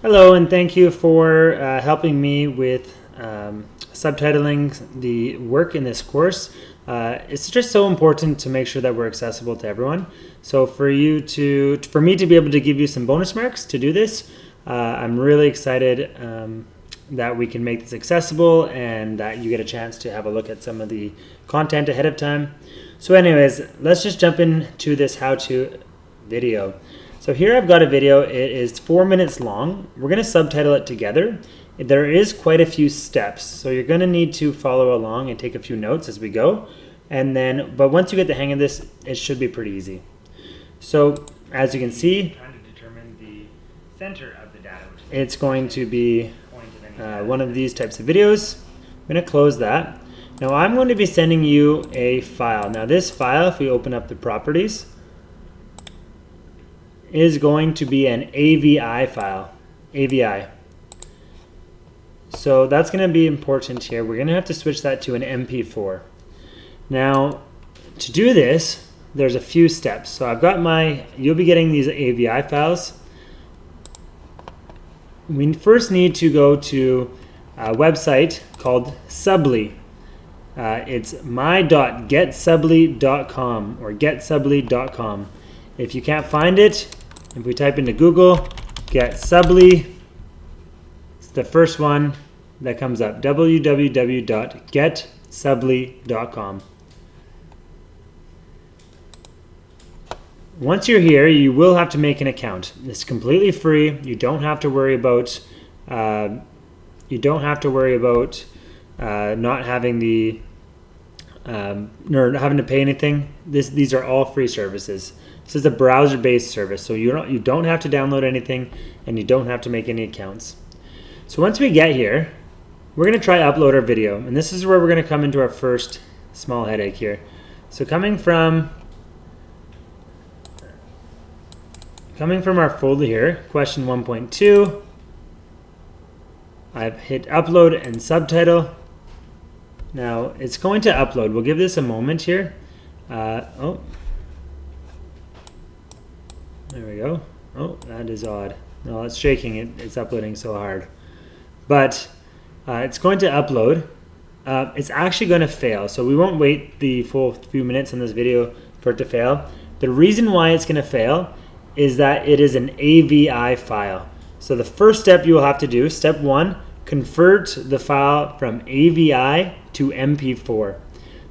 Hello, and thank you for helping me with subtitling the work in this course. It's just so important to make sure that we're accessible to everyone. So for me to be able to give you some bonus marks to do this, I'm really excited that we can make this accessible and that you get a chance to have a look at some of the content ahead of time. So anyways, let's just jump into this how-to video. So here I've got a video. It is 4 minutes long. We're going to subtitle it together. There is quite a few steps, so you're going to need to follow along and take a few notes as we go. But once you get the hang of this, it should be pretty easy. So as you can see, trying to determine the center of the data, it's going to be one of these types of videos. I'm going to close that. Now I'm going to be sending you a file. Now this file, if we open up the properties, is going to be an AVI file, AVI. So that's going to be important here. We're going to have to switch that to an MP4. Now, to do this, there's a few steps. So I've got you'll be getting these AVI files. We first need to go to a website called Subly. It's my.getsubly.com or getsubly.com. If you can't find it, if we type into Google, get Subly, it's the first one that comes up, www.getsubly.com. Once you're here, you will have to make an account. It's completely free. You don't have to worry about not having the or having to pay anything. These are all free services. This is a browser-based service, so you don't have to download anything, and you don't have to make any accounts. So once we get here, we're going to try upload our video, and this is where we're going to come into our first small headache here. So coming from our folder here, question 1.2, I've hit upload and subtitle. Now it's going to upload. We'll give this a moment here. There we go. Oh, that is odd. No, it's shaking. It's uploading so hard. But it's going to upload. It's actually going to fail. So we won't wait the full few minutes in this video for it to fail. The reason why it's going to fail is that it is an AVI file. So the first step you will have to do, step 1, convert the file from AVI to MP4.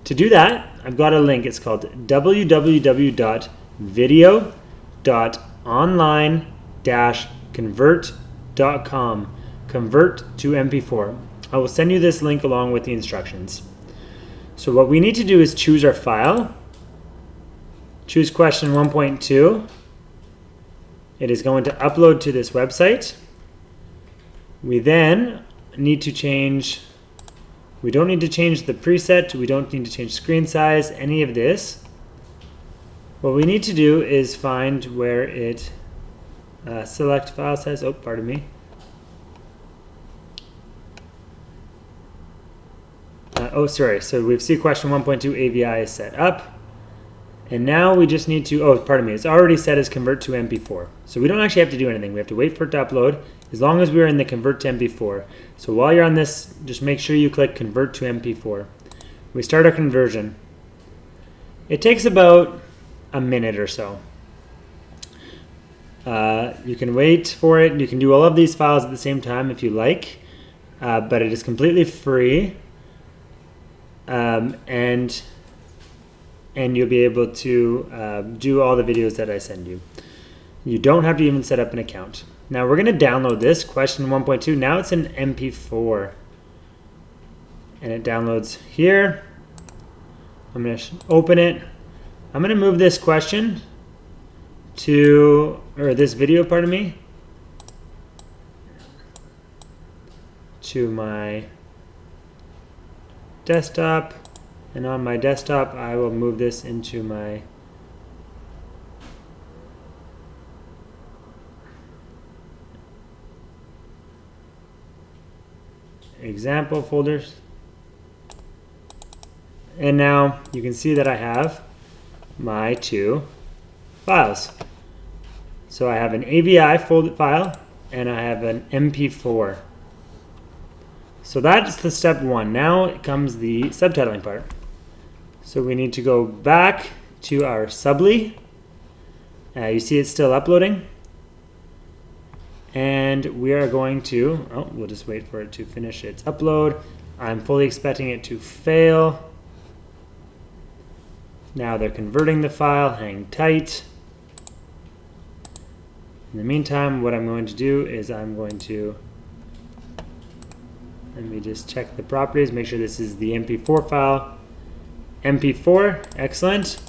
To do that, I've got a link. It's called www.video.online-convert.com. Convert to MP4. I will send you this link along with the instructions. So what we need to do is choose our file. Choose question 1.2. It is going to upload to this website. We then need to change, we don't need to change the preset, we don't need to change screen size, any of this. What we need to do is find where it select file size. Oh, pardon me. Sorry. So we see question 1.2 AVI is set up. And now we just need to, it's already set as convert to MP4. So we don't actually have to do anything. We have to wait for it to upload as long as we're in the convert to MP4. So while you're on this, just make sure you click convert to MP4. We start our conversion. It takes about a minute or so. You can wait for it. You can do all of these files at the same time if you like, but it is completely free, and you'll be able to do all the videos that I send you. You don't have to even set up an account. Now we're going to download this, question 1.2. Now it's in MP4. And it downloads here. I'm going to open it. I'm going to move this question this video, pardon me, to my desktop. And on my desktop, I will move this into my example folders. And now you can see that I have my two files. So I have an AVI file and I have an MP4. So that's the step one. Now comes the subtitling part. So we need to go back to our Subly. You see it's still uploading. And we are going to, we'll just wait for it to finish its upload. I'm fully expecting it to fail. Now they're converting the file, hang tight. In the meantime, what I'm going to do is I'm going to, let me just check the properties, make sure this is the MP4 file. MP4, excellent.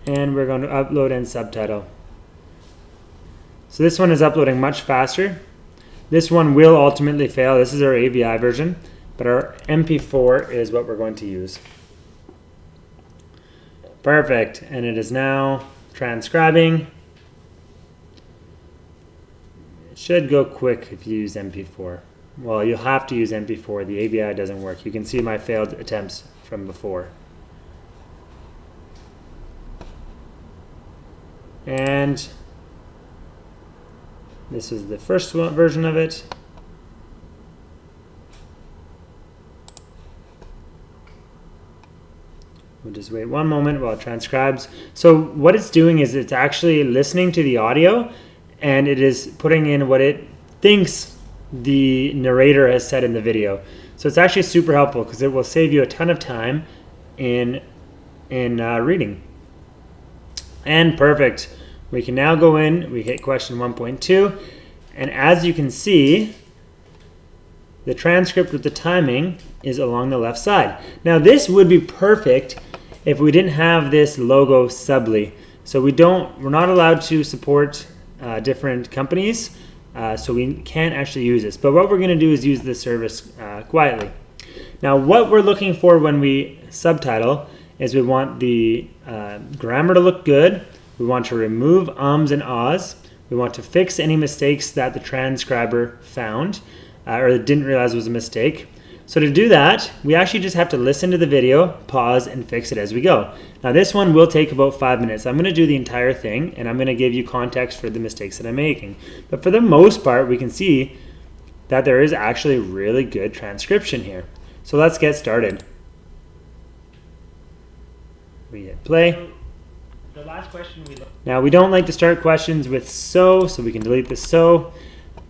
And we're going to upload and subtitle. So this one is uploading much faster. This one will ultimately fail. This is our AVI version, but our MP4 is what we're going to use. Perfect, and it is now transcribing. It should go quick if you use MP4. Well, you'll have to use MP4. The AVI doesn't work. You can see my failed attempts from before. And this is the first version of it. We'll just wait one moment while it transcribes. So what it's doing is it's actually listening to the audio, and it is putting in what it thinks the narrator has said in the video. So it's actually super helpful because it will save you a ton of time in reading. And perfect. We can now go in, we hit question 1.2, and as you can see, the transcript with the timing is along the left side. Now this would be perfect if we didn't have this logo Subly. So we're not allowed to support different companies, so we can't actually use this. But what we're gonna do is use this service quietly. Now what we're looking for when we subtitle is we want the grammar to look good. We want to remove ums and ahs. We want to fix any mistakes that the transcriber found or didn't realize was a mistake. So to do that, we actually just have to listen to the video, pause, and fix it as we go. Now this one will take about 5 minutes. I'm going to do the entire thing, and I'm going to give you context for the mistakes that I'm making. But for the most part, we can see that there is actually really good transcription here. So let's get started. We hit play. The last question now we don't like to start questions with so we can delete the so.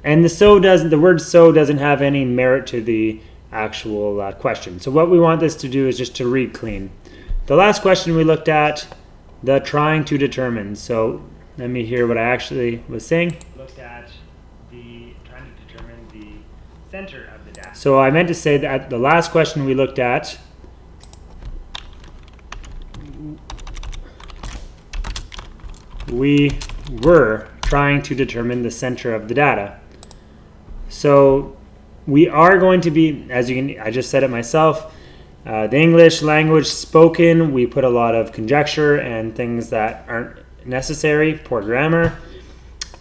And the word so doesn't have any merit to the actual question. So what we want this to do is just to read clean. The last question we looked at, the trying to determine. So let me hear what I actually was saying. Looked at the trying to determine the center of the data. So I meant to say that the last question we looked at, we were trying to determine the center of the data. So we are going to be, I just said it myself, the English language spoken, we put a lot of conjecture and things that aren't necessary, poor grammar.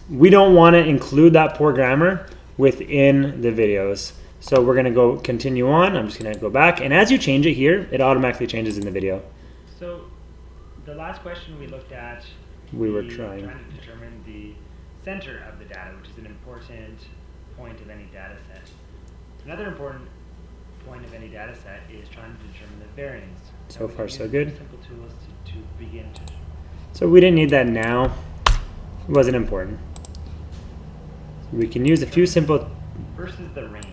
We don't want to include that poor grammar within the videos. So we're going to continue on. I'm just going to go back, and as you change it here, it automatically changes in the video. So the last question we looked at, we were trying to determine the center of the data, which is an important point of any data set. Another important point of any data set is trying to determine the variance. So far, so good. Simple tools to begin to. So we didn't need that now. It wasn't important. So we can use a few simple. Versus the range.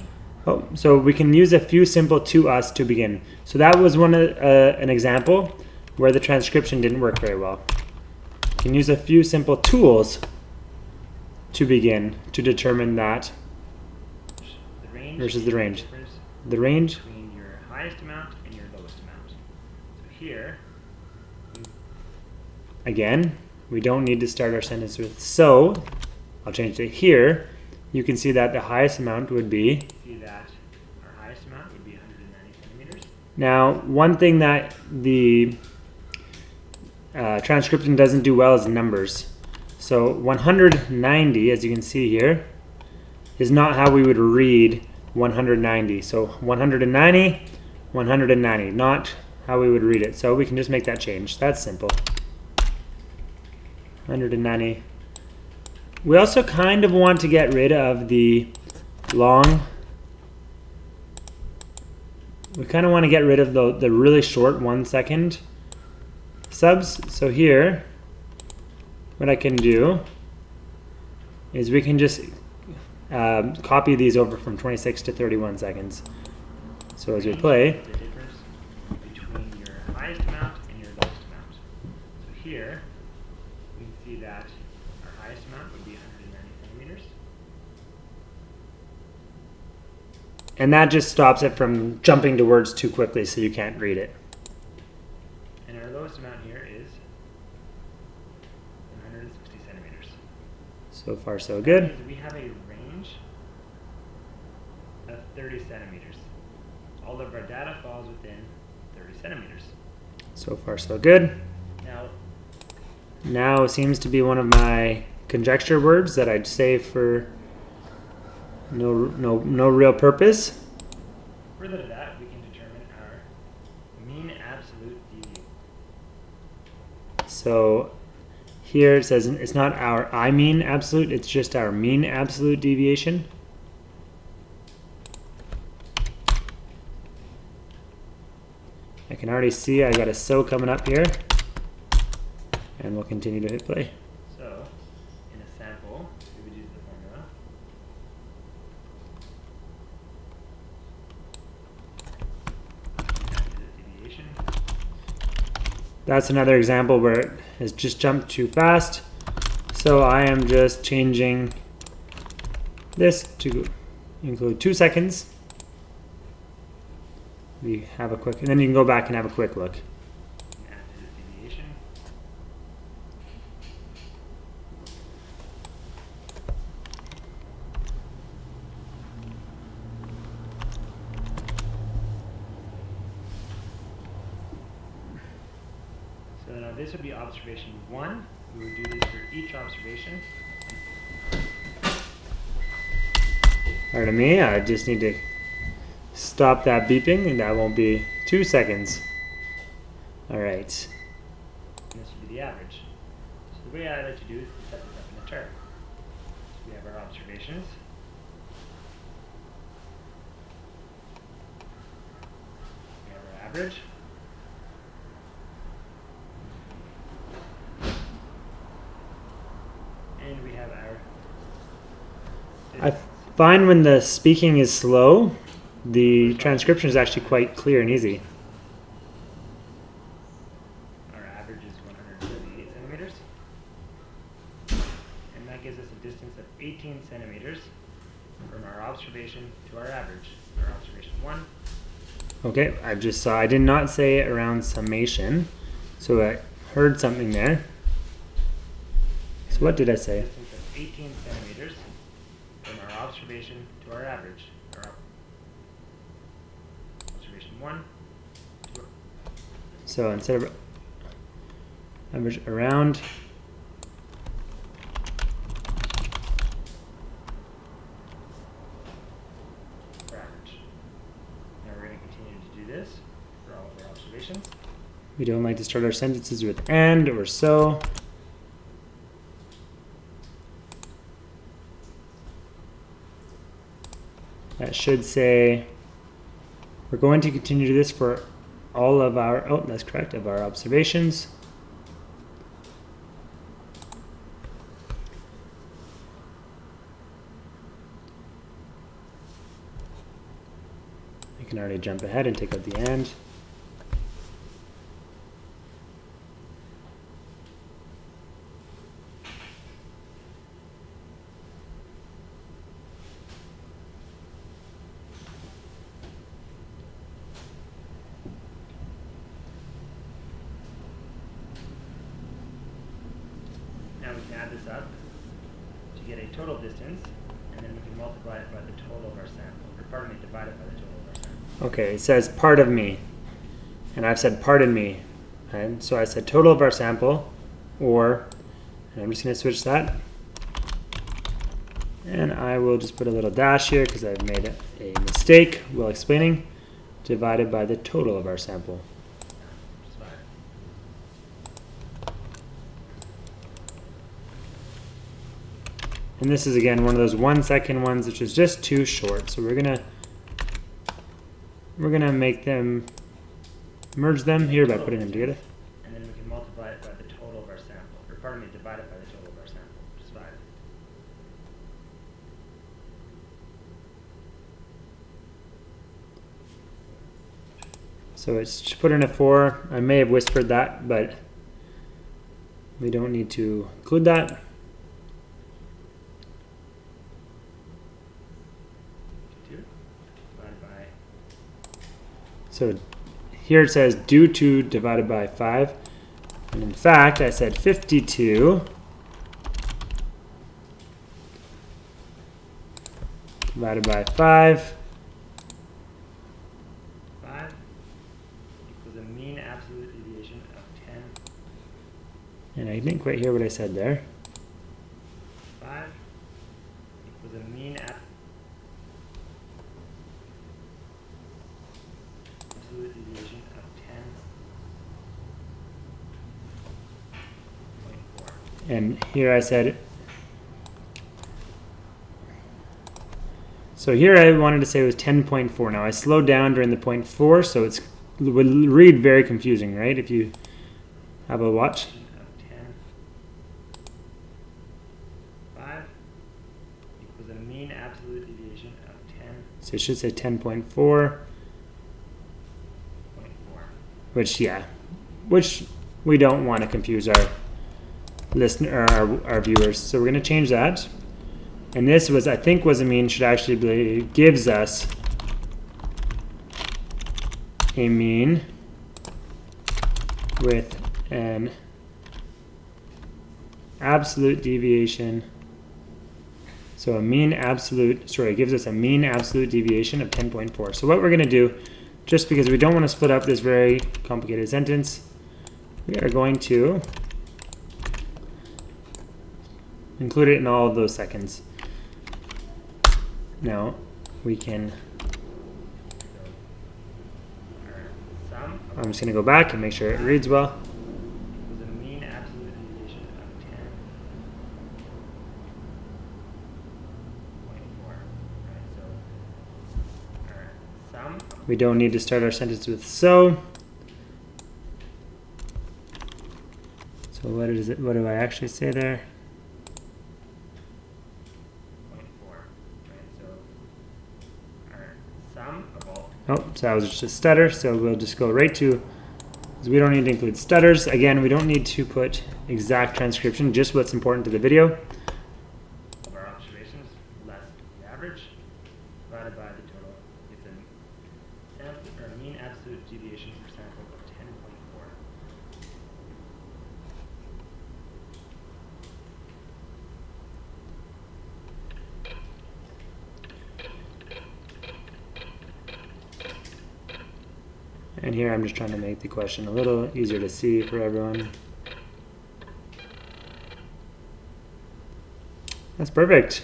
Oh, so we can use a few simple to us to begin. So that was an example where the transcription didn't work very well. You can use a few simple tools to begin to determine that versus the range. The range between your highest amount and your lowest amount. So here, again, we don't need to start our sentence with so. I'll change it here. You can see that the highest amount would be. See that our highest amount would be 190 centimeters. Now, one thing that the transcription doesn't do well is numbers. So 190, as you can see here, is not how we would read 190. So 190, 190, not how we would read it. So we can just make that change. That's simple. 190, We also kind of want to get rid of the long. We kind of want to get rid of the really short 1 second subs. So here, what I can do is we can just copy these over from 26 to 31 seconds. So as we play, The difference between your highest amount and your lowest amount. So here, we can see that our highest amount would be 190 centimeters. and that just stops it from jumping to words too quickly so you can't read it. And our lowest amount here is 160 centimeters. So far, so That good. means we have a range of 30 centimeters. All of our data falls within 30 centimeters. So far, so good. Now, Now seems to be one of my conjecture words that I'd say for no real purpose. further to that, we can determine our mean absolute deviation. So here it says it's not our I mean absolute, it's just our mean absolute deviation. I can already see I got a so coming up here, and we'll continue to hit play. So, in a sample, we would use the formula. Absolute deviation. That's another example where it has just jumped too fast. So I am just changing this to include 2 seconds. We have a quick, and then you can go back and have a quick look. Absolute deviation. So now this would be observation 1. We would do this for each observation. Pardon me, I just need to stop that beeping, and that won't be 2 seconds. All right. And this would be the average. So the way I like to do is to set this up in a chart. So we have our observations. We have our average. And we have our I distance. find when the speaking is slow, the transcription is actually quite clear and easy. Our average is 138 centimeters. And that gives us a distance of 18 centimeters from our observation to our average. Our observation 1. Okay, I just saw, I did not say it around summation, so I heard something there. So what did I say? Distance of 18 centimeters from our observation to our average. Our observation 1 to So instead of average around, our average. Now we're going to continue to do this for all of our observations. we don't like to start our sentences with and or so. That should say, we're going to continue to do this for all of our, oh, that's correct, of our observations. I can already jump ahead and take out the and. Now we can add this up to get a total distance, and then we can multiply it by the total of our sample, or pardon me, divide it by the total of our sample. Okay, it says part of me, and I've said pardon me, and so I said total of our sample, or, and I'm just going to switch that, and I will just put a little dash here because I've made a mistake while explaining, divided by the total of our sample. Which is fine. And this is again one of those 1 second ones, which is just too short. So we're gonna make them, merge them here by putting them together. And then we can multiply it by the total of our sample, or pardon me, divide it by the total of our sample, which is 5. So it's put in a 4. I may have whispered that, but we don't need to include that. So here it says due to divided by 5. And in fact, I said 52 divided by 5. 5 equals a mean absolute deviation of 10. And I didn't quite hear what I said there. 5 equals a mean absolute deviation of 10.4. And here I said, so here I wanted to say it was 10.4. Now I slowed down during the 0.4, so it would read very confusing, right? If you have a watch. Of 10. 5 equals a mean absolute deviation of 10.4. So it should say 10.4, which we don't want to confuse our listener, our viewers. So we're going to change that. And this was, I think, was a mean, should actually be, gives us a mean with an absolute deviation. So a mean absolute, sorry, it gives us a mean absolute deviation of 10.4. So what we're going to do, just because we don't want to split up this very complicated sentence, we are going to include it in all of those seconds. Now we can, I'm just going to go back and make sure it reads well. Equals a mean absolute deviation of 10.4. Right, so our sum. We don't need to start our sentence with so. So what is it? What do I actually say there? 0.4. Right, so our sum of all. Oh, so that was just a stutter. So we'll just go right to, because we don't need to include stutters. Again, we don't need to put exact transcription, just what's important to the video. Of our observations less the average divided by the total. It's a sample or mean absolute deviation per sample of 10.4. And here I'm just trying to make the question a little easier to see for everyone. That's perfect.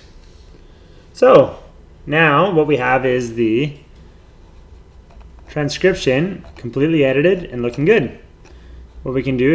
So now what we have is the transcription completely edited and looking good. What we can do is